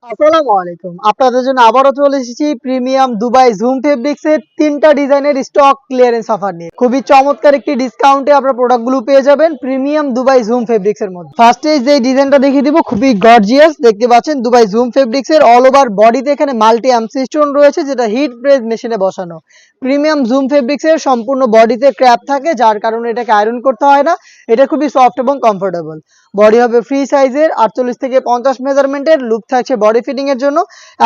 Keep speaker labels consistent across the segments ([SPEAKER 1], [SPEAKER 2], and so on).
[SPEAKER 1] আসসালামু আলাইকুম। আপনাদের জন্য আবারও চলে এসেছি প্রিমিয়াম দুবাই জুম ফেব্রিক্স এর ৩টা ডিজাইনের স্টক ক্লিয়ারেন্স অফার নিয়ে। খুবই চমৎকার একটি ডিসকাউন্টে আপনারা প্রোডাক্টগুলো পেয়ে যাবেন প্রিমিয়াম দুবাই জুম ফেব্রিক্স এর মধ্যে। ফার্স্টে যে ডিজাইনটা দেখিয়ে দিব খুবই গর্জিয়াস, দেখতে পাচ্ছেন দুবাই জুম ফেব্রিক্স এর অল ওভার বডিতে এখানে মাল্টি আমসি স্টোন রয়েছে, যেটা হিট প্রেস মেশিনে বসানো। প্রিমিয়াম জুম ফেব্রিক্স এর সম্পূর্ণ বডিতে ক্র্যাপ থাকে, যার কারণে এটাকে আয়রন করতে হয় না। এটা খুবই সফট এবং কমফোর্টেবল। বডি হবে ফ্রি সাইজের 48 থেকে 50 মেজারমেন্টের, লুপ থাকছে বডি ফিটিং এর জন্য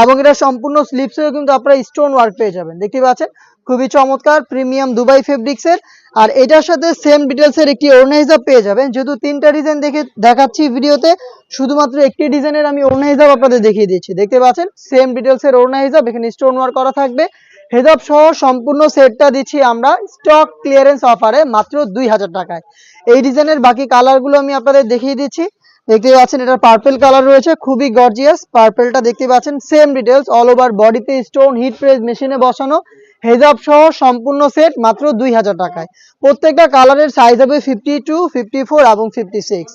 [SPEAKER 1] এবং এটা সম্পূর্ণ স্লিপসেও কিন্তু আপনারা স্টোন ওয়ার্ক পেয়ে যাবেন। দেখতে পাচ্ছেন খুবই চমৎকার প্রিমিয়াম দুবাই ফেব্রিক্স এর। আর এটার সাথে সেম ডিটেলস এর একটি ওড়না হিসাব পেয়ে যাবেন। যেহেতু 3টা ডিজাইন দেখাচ্ছি ভিডিওতে, শুধুমাত্র একটি ডিজাইনের আমি ওড়না হিসাব আপনাদের দেখিয়ে দিচ্ছি। দেখতে পাচ্ছেন সেম ডিটেলস এর ওড়না হিসাব, এখানে স্টোন ওয়ার্ক করা থাকবে। হেজাব সহ সম্পূর্ণ সেটটা দিচ্ছি আমরা স্টক ক্লিয়ারেন্স অফারে মাত্র 2000 টাকায়। এই ডিজাইনের বাকি কালারগুলো আমি আপনাদের দেখিয়ে দিচ্ছি। দেখতে পাচ্ছেন এটা পার্পল কালার রয়েছে, খুবই গর্জিয়াস। পার্পলটা দেখতে পাচ্ছেন সেম ডিটেলস, অল ওভার বডিতে স্টোন, হিট প্রেস মেশিনে বসানো, হেজাব সহ সম্পূর্ণ সেট মাত্র 2000 টাকায়। প্রত্যেকটা কালারের সাইজ হবে 52, 54 এবং 56।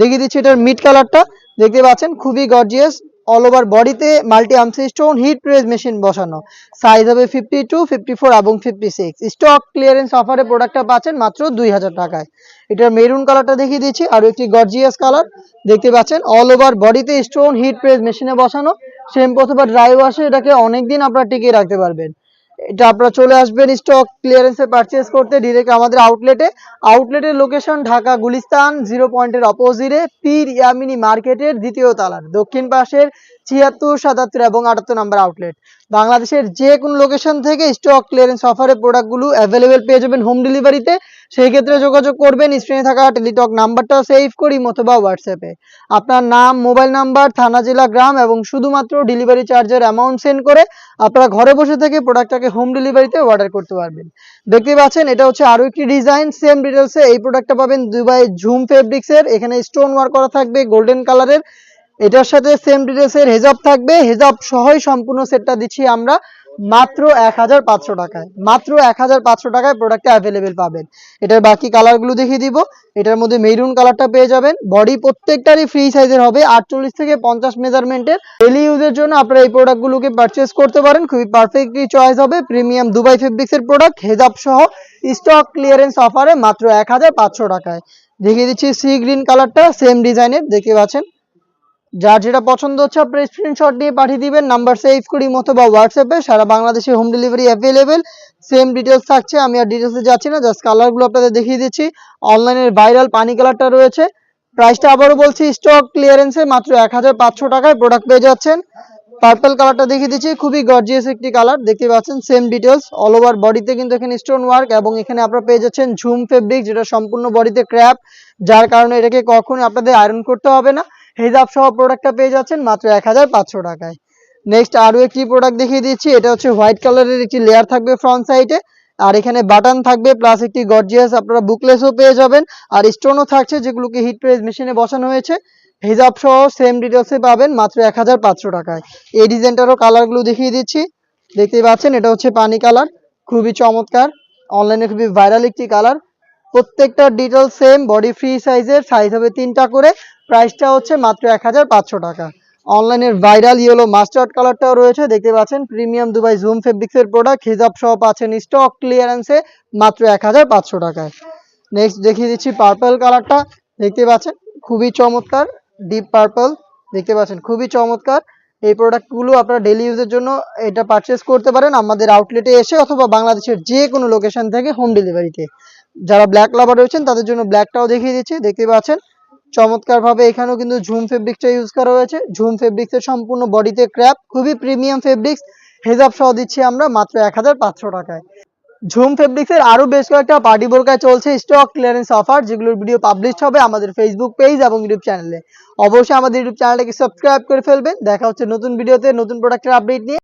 [SPEAKER 1] দেখিয়ে দিচ্ছি এটার মিড কালারটা, দেখতে পাচ্ছেন খুবই গর্জিয়াস, অল ওভার বডিতে মাল্টি আমসি স্টোন, হিট প্রেস মেশিন বসানো। সাইজ হবে 52, 54 এবং 56। স্টক ক্লিয়ারেন্স অফারে প্রোডাক্টটা পাচ্ছেন মাত্র 2000 টাকায়। এটার মেরুন কালারটা দেখিয়ে দিচ্ছি, আর একটি গর্জিয়াস কালার। দেখতে পাচ্ছেন অল ওভার বডিতে স্টোন, হিট প্রেস মেশিনে বসানো। শ্যাম্পু অথবা ড্রাই ওয়াশে এটাকে অনেকদিন আপনারা টিকিয়ে রাখতে পারবেন। এটা আপনারা চলে আসবেন স্টক ক্লিয়ারেন্সে পারচেজ করতে ডিরেক্ট আমাদের আউটলেটে। আউটলেটের লোকেশন ঢাকা গুলিস্তান 0 পয়েন্টের অপোজিটে পীর ইয়ামিনী মার্কেটের দ্বিতীয় তলার দক্ষিণ পাশের 76, 77 এবং 78 নম্বর আউটলেট। বাংলাদেশের যে কোনো লোকেশন থেকে স্টক ক্লিয়ারেন্স অফারে প্রোডাক্টগুলো অ্যাভেলেবেল পেয়ে যাবেন হোম ডেলিভারিতে। সেই ক্ষেত্রে যোগাযোগ করবেন স্ক্রিনে থাকা টেলিটক নাম্বারটা সেভ করি অথবা হোয়াটসঅ্যাপে আপনার নাম, মোবাইল নাম্বার, থানা, জেলা, গ্রাম এবং শুধুমাত্র ডেলিভারি চার্জের অ্যামাউন্ট সেন্ড করে আপনারা ঘরে বসে থেকে প্রোডাক্টটাকে হোম ডেলিভারিতে অর্ডার করতে পারবেন। দেখতে পাচ্ছেন এটা হচ্ছে আরো একটি ডিজাইন সেম ডিটেলসে। এই প্রোডাক্টটা পাবেন দুবাই জুম ফেব্রিক্স এর, এখানে স্টোন ওয়ার্ক করা থাকবে গোল্ডেন কালারের। এটার সাথে সেম ডিটেলস এর হেজাব থাকবে, হেজাব সহই সম্পূর্ণ সেটটা দিচ্ছি আমরা মাত্র 1500 টাকায়। মাত্র 1500 টাকায় প্রোডাক্টটা অ্যাভেলেবেল পাবেন। এটার বাকি কালারগুলো দেখিয়ে দিব। এটার মধ্যে মেরুন কালারটা পেয়ে যাবেন। বডি প্রত্যেকটারই ফ্রি সাইজের হবে, 48 থেকে 50 মেজারমেন্টের। ডেইলি ইউজের জন্য আপনারা এই প্রোডাক্টগুলোকে পারচেজ করতে পারেন, খুবই পারফেক্টলি চয়েস হবে। প্রিমিয়াম দুবাই ফেব্রিক্স এর প্রোডাক্ট হেজাব সহ স্টক ক্লিয়ারেন্স অফারে মাত্র 1500 টাকায়। দেখিয়ে দিচ্ছি সি গ্রিন কালারটা সেম ডিজাইনের, দেখতে পাচ্ছেন। যার যেটা পছন্দ হচ্ছে আপনার স্ক্রিনশট নিয়ে পাঠিয়ে দিবেন নাম্বার সেভ করি অথবা হোয়াটসঅ্যাপে। সারা বাংলাদেশে home delivery available. Same details থাকছে, আমি আর ডিটেলসে যাচ্ছি না, জাস্ট কালারগুলো আপনাদের দেখিয়ে দিচ্ছি। অনলাইনের ভাইরাল পানি কালারটা রয়েছে। প্রাইসটা আবারও বলছি স্টক ক্লিয়ারেন্সে মাত্র 1500 টাকায় প্রোডাক্ট পেয়ে যাচ্ছেন। পার্পল কালারটা দেখিয়ে দিচ্ছি, খুবই গর্জিয়াস একটি কালার। দেখতে পাচ্ছেন সেম ডিটেলস, অল ওভার বডিতে কিন্তু এখানে স্টোন ওয়ার্ক এবং এখানে আপনারা পেয়ে যাচ্ছেন ঝুম ফেব্রিক, যেটা সম্পূর্ণ বডিতে ক্র্যাপ, যার কারণে এটাকে কখনোই আপনাদের আয়রন করতে হবে না। হেজাব সহ প্রোডাক্টটা পেয়ে যাচ্ছেন মাত্র 1500 টাকায়। নেক্সট আরো একটি প্রোডাক্ট দেখিয়ে দিচ্ছি। এটা হচ্ছে হোয়াইট কালারের একটি লেয়ার থাকবে ফ্রন্ট সাইডে, আর এখানে বাটন থাকবে প্লাস একটি গর্জিয়াস আপনারা বুকলেসও পেয়ে যাবেন, আর স্টোনও থাকছে যেগুলোকে হিট প্রেস মেশিনে বসানো হয়েছে। হিজাব সহ সেম ডিটেলসে পাবেন মাত্র 1500 টাকায়। এই ডিজাইনটারও কালারগুলো দেখিয়ে দিচ্ছি। দেখতেই পাচ্ছেন এটা হচ্ছে পানি কালার, খুবই চমৎকার, অনলাইনে খুবই ভাইরাল একটি কালার। প্রত্যেকটা ডিটেলস সেম, বডি ফ্রি সাইজের, সাইজ হবে 3টা করে। প্রাইসটা হচ্ছে মাত্র 1500 টাকা। অনলাইনের ভাইরাল ইয়েলো মাস্টার্ড কালারটাও রয়েছে, দেখতে পাচ্ছেন। প্রিমিয়াম দুবাই জুম ফেব্রিক্স এর প্রোডাক্ট হিজাব সহ পাচ্ছেন স্টক ক্লিয়ারেন্সে মাত্র 1500 টাকায়। নেক্সট দেখিয়ে দিচ্ছি পার্পল কালারটা, দেখতে পাচ্ছেন খুবই চমৎকার, ডিপ পার্পল, দেখতে পাচ্ছেন খুবই চমৎকার। এই প্রোডাক্টগুলো আপনারা ডেইলি ইউজের জন্য এটা পারচেজ করতে পারেন আমাদের আউটলেটে এসে অথবা বাংলাদেশের যে কোনো লোকেশন থেকে হোম ডেলিভারিতে। যারা ব্ল্যাক লাভার রয়েছেন তাদের জন্য ব্ল্যাকটাও দেখিয়ে দিচ্ছি, দেখতে পাচ্ছেন চমৎকার ভাবে এখানেও কিন্তু ঝুম ফেব্রিক্সটা ইউজ করা হয়েছে। ঝুম ফেব্রিক্সের সম্পূর্ণ বডিতে ক্র্যাপ, খুবই প্রিমিয়াম ফেব্রিক্স। হেজাব সহ দিচ্ছি আমরা মাত্র 1500 টাকায়। ঝুম ফেব্রিক্সের আরো বেশ কয়েকটা পার্টি বোরকায় চলছে স্টক ক্লিয়ারেন্স অফার, যেগুলোর ভিডিও পাবলিশ হবে আমাদের ফেসবুক পেজ এবং ইউটিউব চ্যানেলে। অবশ্যই আমাদের ইউটিউব চ্যানেলটাকে সাবস্ক্রাইব করে ফেলবেন। দেখা হচ্ছে নতুন ভিডিওতে নতুন প্রোডাক্টের আপডেট নিয়ে।